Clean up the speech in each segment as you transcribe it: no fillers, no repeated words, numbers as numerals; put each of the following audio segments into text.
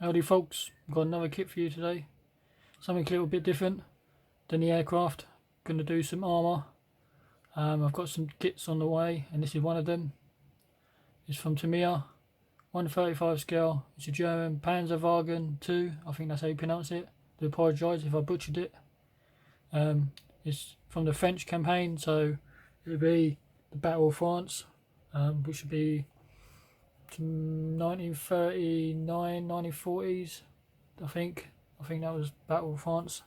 Howdy folks, got another kit for you today. Something a little bit different than the aircraft. Going to do some armour. I've got some kits on the way and this is one of them. It's from Tamiya, 1/35 scale. It's a German Panzerkampfwagen II, I think that's how you pronounce it. I do apologise if I butchered it. It's from the French campaign, so it'll be the Battle of France, which would be 1939, 1940s, I think that was Battle of France,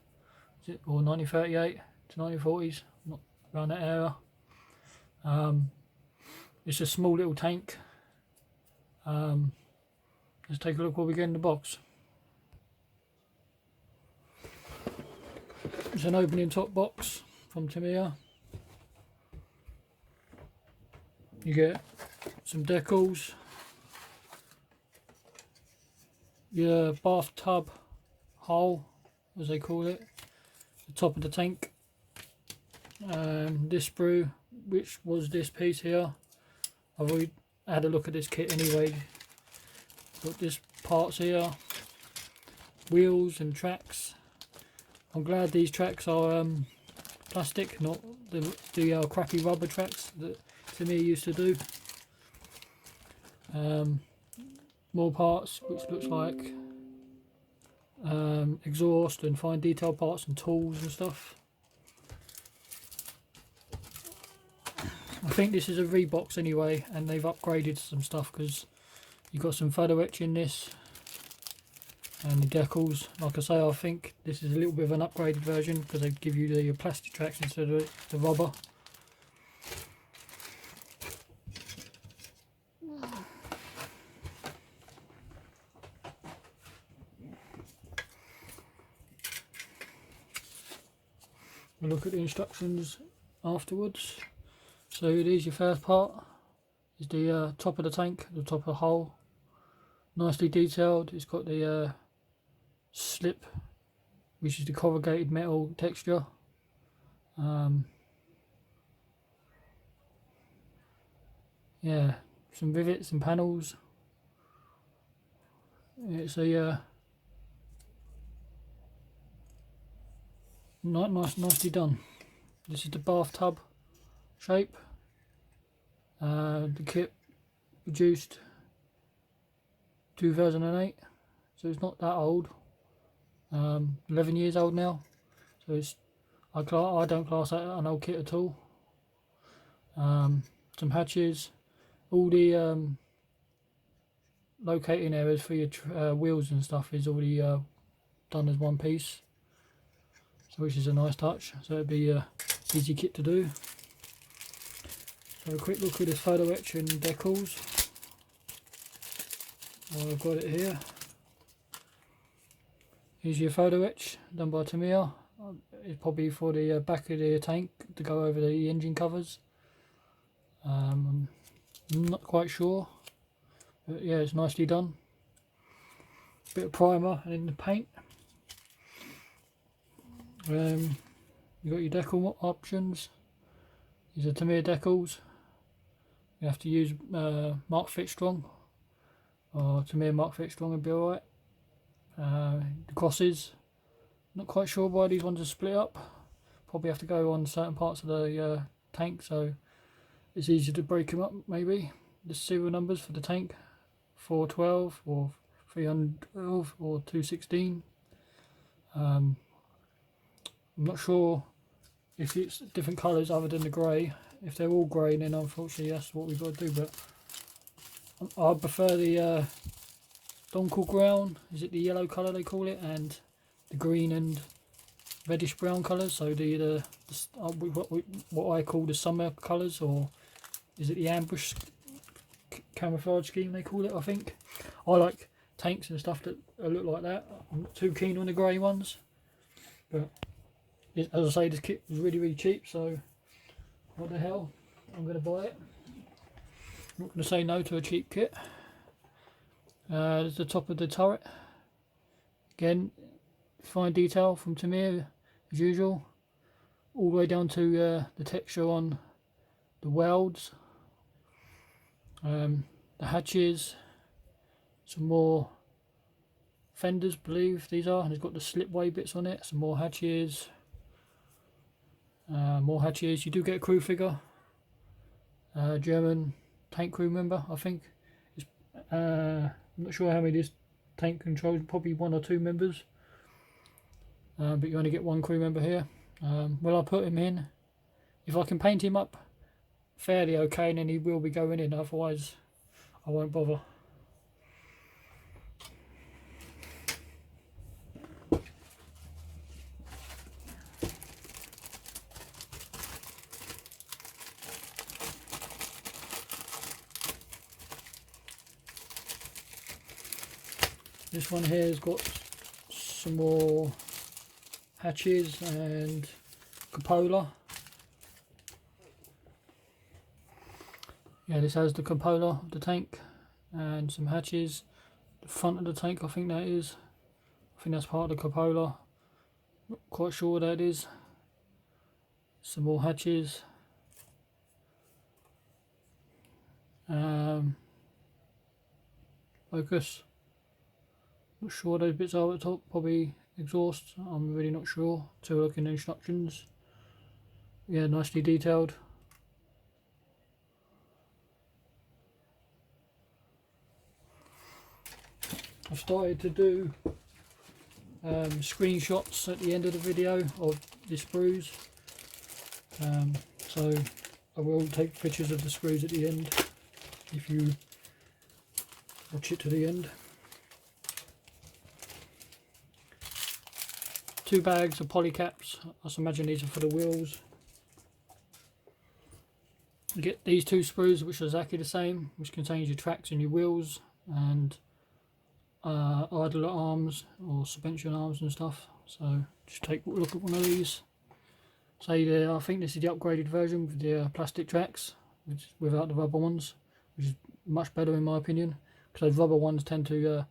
or 1938 to 1940s, not around that era. It's a small little tank. Let's take a look what we get in the box. It's an opening top box from Tamiya. You get some decals, your bathtub hole, as they call it, the top of the tank, this sprue, which was this piece here. I've already had a look at this kit anyway. Got this parts here, wheels and tracks. I'm glad these tracks are plastic, not the crappy rubber tracks that Tamiya used to do. More parts, which looks like exhaust and fine detail parts and tools and stuff. I think this is a rebox anyway, and they've upgraded some stuff because you've got some photo etch in this and the decals. Like I say, I think this is a little bit of an upgraded version because they give you the plastic tracks instead of the rubber. We'll look at the instructions afterwards. So it is your first part, is the top of the tank, the top of the hull. Nicely detailed. It's got the slip, which is the corrugated metal texture. Yeah, some rivets and panels. It's a nicely done. This is the bathtub shape. The kit produced 2008, so it's not that old. 11 years old now, so it's I don't class that an old kit at all. Some hatches, all the locating areas for your wheels and stuff is already done as one piece, so which is a nice touch. So it'd be easy kit to do. So a quick look at this photo etch and decals. I've got it here. Here's your photo etch done by Tamiya. It's probably for the back of the tank to go over the engine covers. I'm not quite sure, but yeah, it's nicely done. Bit of primer and in the paint. You got your decal options. These are Tamiya decals. You have to use Mark Fit Strong or Tamiya Mark Fit Strong and be alright. The crosses, not quite sure why these ones are split up. Probably have to go on certain parts of the tank, so it's easier to break them up maybe. The serial numbers for the tank, 412 or 312 or 216. I'm not sure if it's different colours other than the grey. If they're all grey, then unfortunately that's what we've got to do, but I prefer the Donkel brown, is it the yellow colour they call it, and the green and reddish brown colours, so what I call the summer colours, or is it the ambush camouflage scheme they call it, I think. I like tanks and stuff that look like that. I'm not too keen on the grey ones, but as I say, this kit was really cheap, so what the hell, I'm going to buy it. I'm not going to say no to a cheap kit. There's the top of the turret. Again, fine detail from Tamiya as usual, all the way down to the texture on the welds, the hatches, some more fenders, I believe these are, and it's got the slipway bits on it. Some more hatches. More hatches. You do get a crew figure. German tank crew member, I think. I'm not sure how many this tank controls. Probably 1 or 2 members. But you only get 1 crew member here. Well, I'll put him in. If I can paint him up fairly okay, then he will be going in. Otherwise, I won't bother. This one here has got some more hatches and cupola. Yeah, this has the cupola of the tank and some hatches. The front of the tank, I think that is. I think that's part of the cupola. Not quite sure what that is. Some more hatches. Focus. Not sure what those bits are at the top. Probably exhaust. I'm really not sure. To look in the instructions. Yeah, nicely detailed. I started to do screenshots at the end of the video of the screws, so I will take pictures of the screws at the end if you watch it to the end. 2 bags of polycaps. I imagine these are for the wheels. You get these 2 screws, which are exactly the same, which contains your tracks and your wheels and idler arms or suspension arms and stuff. So just take a look at one of these. Say I think this is the upgraded version with the plastic tracks, which without the rubber ones, which is much better in my opinion, because those rubber ones tend to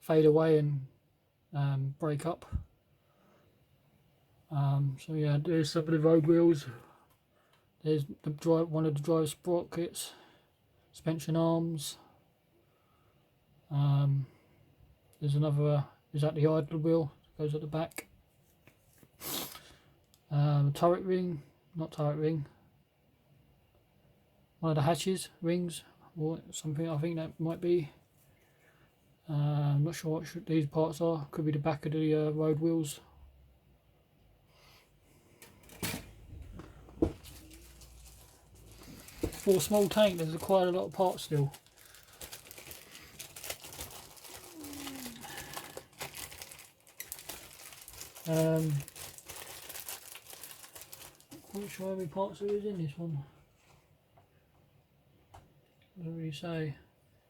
fade away and break up. So yeah, there's some of the road wheels. There's one of the drive sprockets, suspension arms. There's another, is that the idler wheel, goes at the back. Turret ring, not turret ring. One of the hatches, rings, or something, I think that might be. I'm not sure what these parts are, could be the back of the road wheels. For a small tank, there's quite a lot of parts still. Not quite sure how many parts there is in this one. Doesn't really say.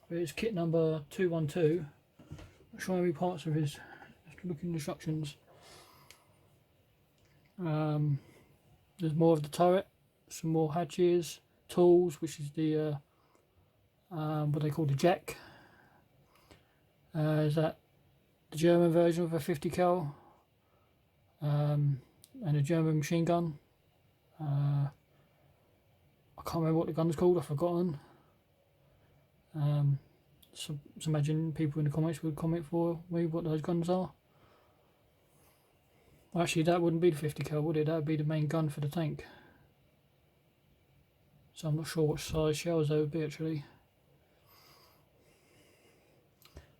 But it's kit number 212. Not sure how many parts there is. Have to look in the instructions. There's more of the turret, some more hatches, tools, which is the what they call the jack. Is that the German version of a 50 cal? And a German machine gun. I can't remember what the gun's called, I've forgotten. So imagine people in the comments would comment for me what those guns are. Well, actually, that wouldn't be the 50 cal, would it? That would be the main gun for the tank. So I'm not sure what size shells they would be actually.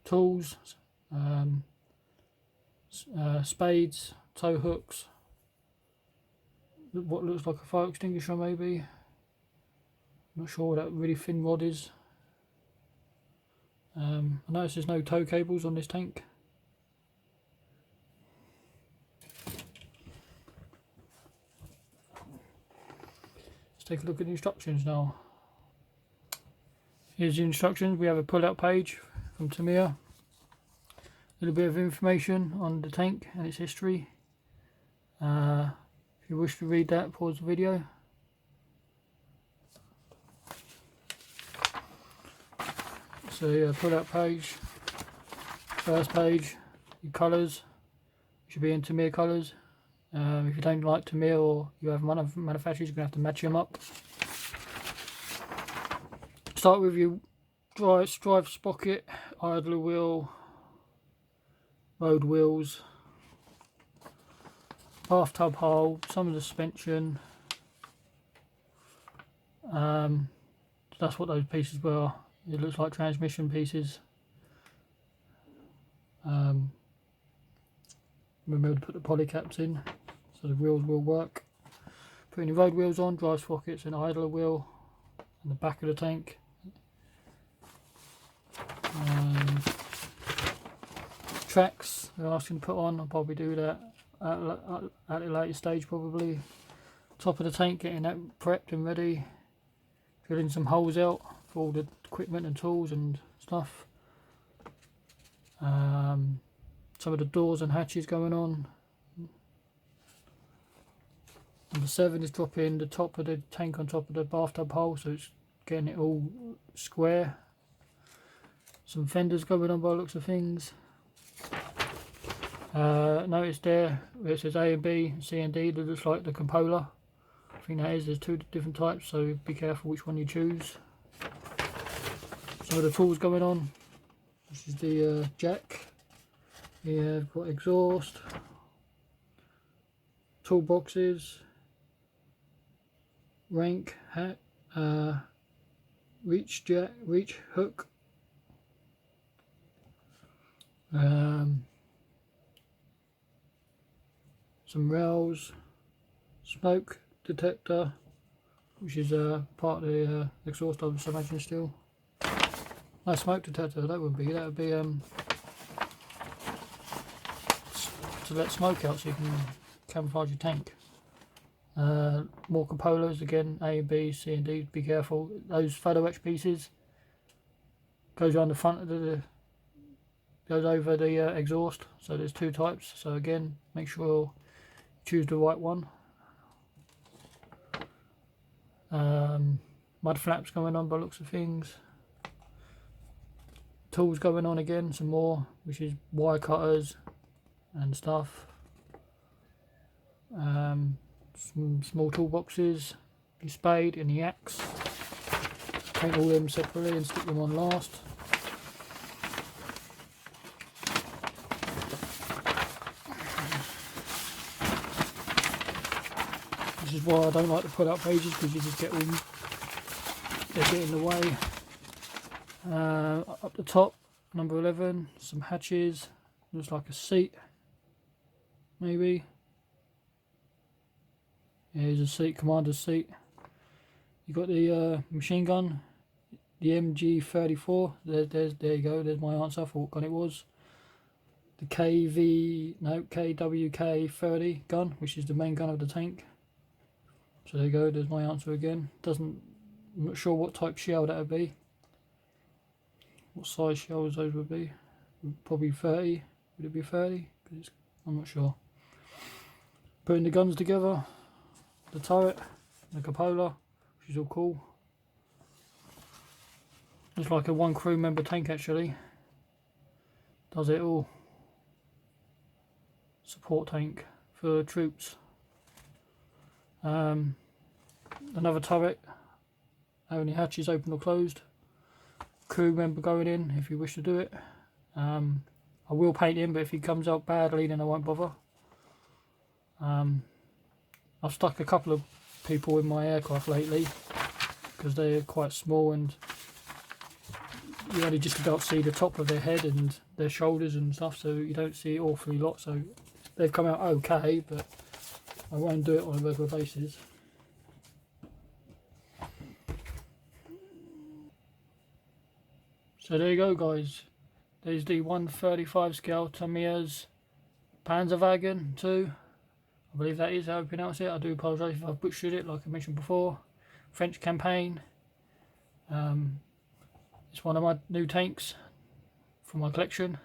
Tools, spades, tow hooks, what looks like a fire extinguisher maybe. Not sure what that really thin rod is. I notice there's no tow cables on this tank. Let's take a look at the instructions now. Here's the instructions. We have a pull-out page from Tamiya. A little bit of information on the tank and its history. If you wish to read that, pause the video. So yeah, pull-out page. First page, your colours. Should be in Tamiya colours. If you don't like Tamiya or you have manufacturers, you're going to have to match them up. Start with your drive sprocket, idler wheel, road wheels, bathtub hull, some of the suspension. That's what those pieces were. It looks like transmission pieces. Remember to put the poly caps in so the wheels will work. Putting the road wheels on, drive sprockets and idler wheel and the back of the tank. Tracks they're asking to put on, I'll probably do that at a later stage probably. Top of the tank, getting that prepped and ready. Drilling some holes out for all the equipment and tools and stuff. Some of the doors and hatches going on. Number 7 is dropping the top of the tank on top of the bathtub hole, so it's getting it all square. Some fenders going on by the looks of things. Notice there where it says A and B, C and D, that looks like the cupola. I think that is, there's 2 different types, so be careful which one you choose. Some of the tools going on. This is the jack. Yeah, I've got exhaust, toolboxes, rank, hat, reach jack, reach hook, some rails, smoke detector, which is part of the exhaust, I would imagine still. No, smoke detector, that would be to let smoke out so you can camouflage your tank. More cupolas again, A and B, C and D, be careful. Those photo etch pieces goes around the front of the goes over the exhaust, so there's 2 types, so again make sure you choose the right one. Mud flaps going on by looks of things. Tools going on again, some more, which is wire cutters and stuff. Some small toolboxes, the spade and the axe. Paint all them separately and stick them on last. This is why I don't like to put up pages, because you just get all, they get in the way. Up the top, number 11, some hatches, looks like a seat, maybe. Yeah, here's a seat, commander's seat. You've got the machine gun, the MG34, there you go, there's my answer for what gun it was. The KWK 30 gun, which is the main gun of the tank. So there you go, there's my answer again. I'm not sure what type shell that would be. What size shells those would be. Probably 30. Would it be 30? I'm not sure. Putting the guns together. The turret. The cupola. Which is all cool. Looks like a 1 crew member tank actually. Does it all. Support tank for troops. Another turret. Only hatches open or closed. Crew member going in if you wish to do it. I will paint him, but if he comes out badly then I won't bother. I've stuck a couple of people in my aircraft lately because they're quite small and you only just about see the top of their head and their shoulders and stuff, so you don't see awfully lot. So they've come out okay, but I won't do it on a regular basis. So there you go guys, there's the 135 scale Tamiya's Panzerkampfwagen II. I believe that is how I pronounce it. I do apologise if I've butchered it like I mentioned before. French campaign. It's one of my new tanks from my collection.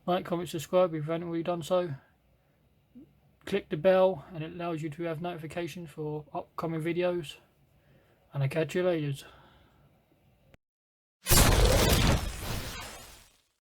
Like, comment, subscribe if you haven't already done so. Click the bell and it allows you to have notifications for upcoming videos. And I'll catch you later.